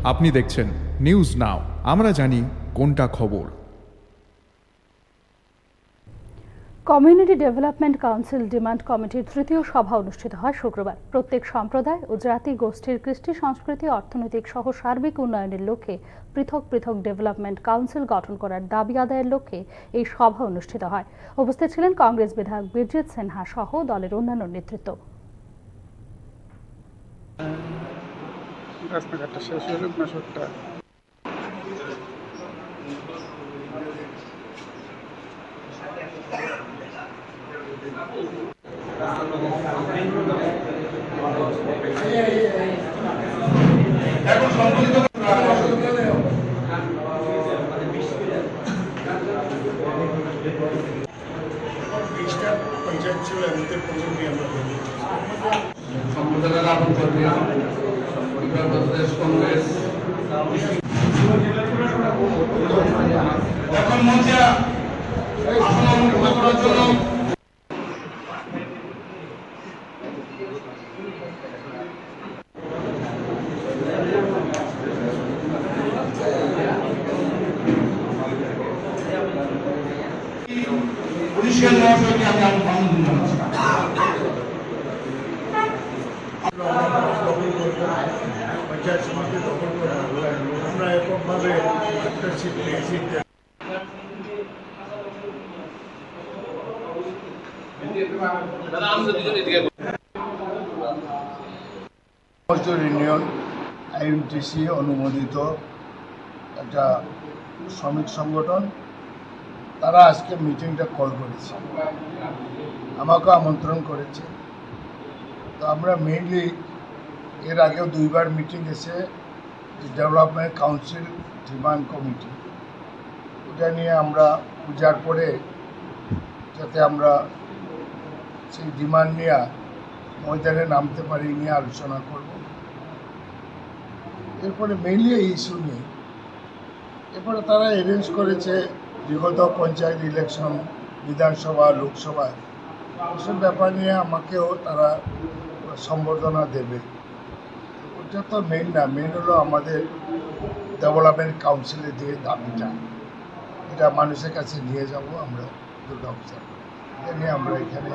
আপনি দেখছেন news now, আমরা জানি কোনটা খবর। কমিউনিটি ডেভেলপমেন্ট কাউন্সিল ডিমান্ড কমিটির তৃতীয় সভা অনুষ্ঠিত হয় শুক্রবার। প্রত্যেক সম্প্রদায় ও জাতি গোষ্ঠীর কৃষ্টি সংস্কৃতি অর্থনৈতিক সহ সার্বিক উন্নয়নের লক্ষ্যে পৃথক পৃথক ডেভেলপমেন্ট কাউন্সিল গঠন করার দাবি আদায়ের লক্ষ্যে এই সভা অনুষ্ঠিত হয়। উপস্থিত ছিলেন কংগ্রেস বিধায়ক বীরজিৎ সিনহা সহ দলের অন্যান্য নেতৃত্ব। পঞ্চায়েত ছিল এমনিতে প্রথমে আমরা সম্প্রদায়ের আপন কর্মী প্রদেশ কংগ্রেস এখন মঞ্চে আসন অলঙ্কৃত করার জন্য পুলিশের মহাশয়কে আমি আমন্ত্রণ জানাচ্ছি। পঞ্চায়েত সমিতি দখল করে আমরা এককভাবে একটা সিট পেয়েছি। ইউনিয়ন আইএনটিসি অনুমোদিত একটা শ্রমিক সংগঠন, তারা আজকে মিটিংটা কল করেছে, আমাকে আমন্ত্রণ করেছে। তো আমরা মেইনলি এর আগেও দুইবার মিটিং এসে ডেভেলপমেন্ট কাউন্সিল ডিমান্ড কমিটি, এটা নিয়ে আমরা পূজার পরে যাতে আমরা সেই ডিমান্ড নিয়ে ময়দানে নামতে পারি নিয়ে আলোচনা করব। এরপরে মেইনলি এই ইস্যু নিয়ে এরপরে তারা অ্যারেঞ্জ করেছে বিগত পঞ্চায়েত ইলেকশন, বিধানসভা, লোকসভায় এসব ব্যাপার নিয়ে আমাকেও তারা সম্বর্ধনা দেবে। ওটা তো মেইন না, মেইন হলো আমাদের ডেভেলপমেন্ট কাউন্সিলের যে দাবিটা, এটা মানুষের কাছে নিয়ে যাব আমরা দুর্গা পূজা। এটা নিয়ে আমরা এখানে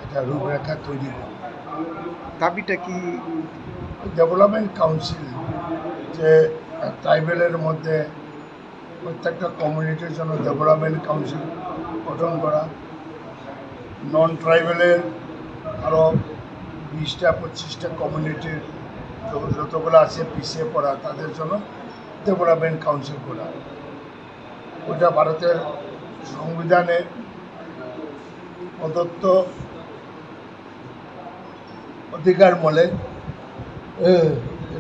একটা রূপরেখা তৈরি করব। দাবিটা কি? ডেভেলপমেন্ট কাউন্সিল যে ট্রাইবেলের মধ্যে প্রত্যেকটা কমিউনিটির জন্য ডেভেলপমেন্ট কাউন্সিল গঠন করা, নন ট্রাইবেলের আরও 20-25টা কমিউনিটির যতগুলো আছে পিছিয়ে পড়া তাদের জন্য ডেভেলপমেন্ট কাউন্সিল করা। ওইটা ভারতের সংবিধানে প্রদত্ত অধিকার বলে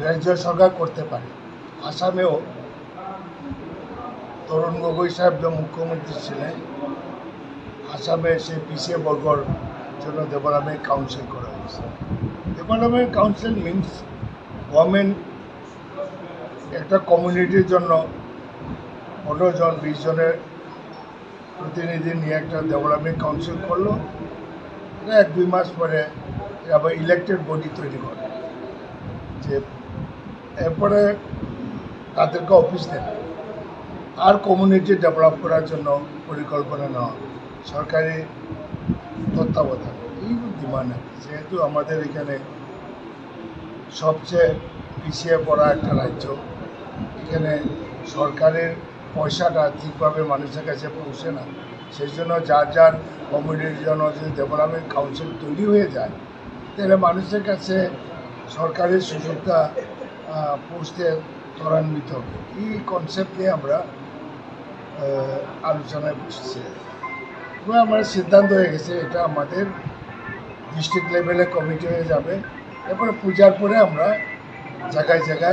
রাজ্য সরকার করতে পারে। আসামেও তরুণ গগৈ সাহেব যে মুখ্যমন্ত্রী ছিলেন, আসামে সেই পিছিয়ে বর্গর জন্য ডেভেলপমেন্ট কাউন্সিল করা হয়েছে। ডেভেলপমেন্ট কাউন্সিল মিনস গভর্নমেন্ট একটা কমিউনিটির জন্য 15 জন 20 জনের প্রতিনিধি নিয়ে একটা ডেভেলপমেন্ট কাউন্সিল করলো। 1-2 মাস পরে আবার ইলেকটেড বডি তৈরি করে, যে এরপরে তাদেরকে অফিস দেবে আর কমিউনিটি ডেভেলপ করার জন্য পরিকল্পনা নেওয়া হবে সরকারি তত্ত্বাবধানে। এই ডিমান্ড আছে, যেহেতু আমাদের এখানে সবচেয়ে পিছিয়ে পড়া একটা রাজ্য, এখানে সরকারের পয়সাটা ঠিকভাবে মানুষের কাছে পৌঁছে না, সেই জন্য যার যার কমিউনিটির জন্য যদি ডেভেলপমেন্ট কাউন্সিল তৈরি হয়ে যায় তাহলে মানুষের কাছে সরকারের সুযোগটা পৌঁছতে ত্বরান্বিত হবে। এই কনসেপ্ট নিয়ে আমরা আলোচনায় বসেছি এবং আমার সিদ্ধান্ত হয়ে গেছে এটা আমাদের ডিস্ট্রিক্ট লেভেলে কমিটি হয়ে যাবে। এরপরে পূজার পরে আমরা জায়গায় জায়গায়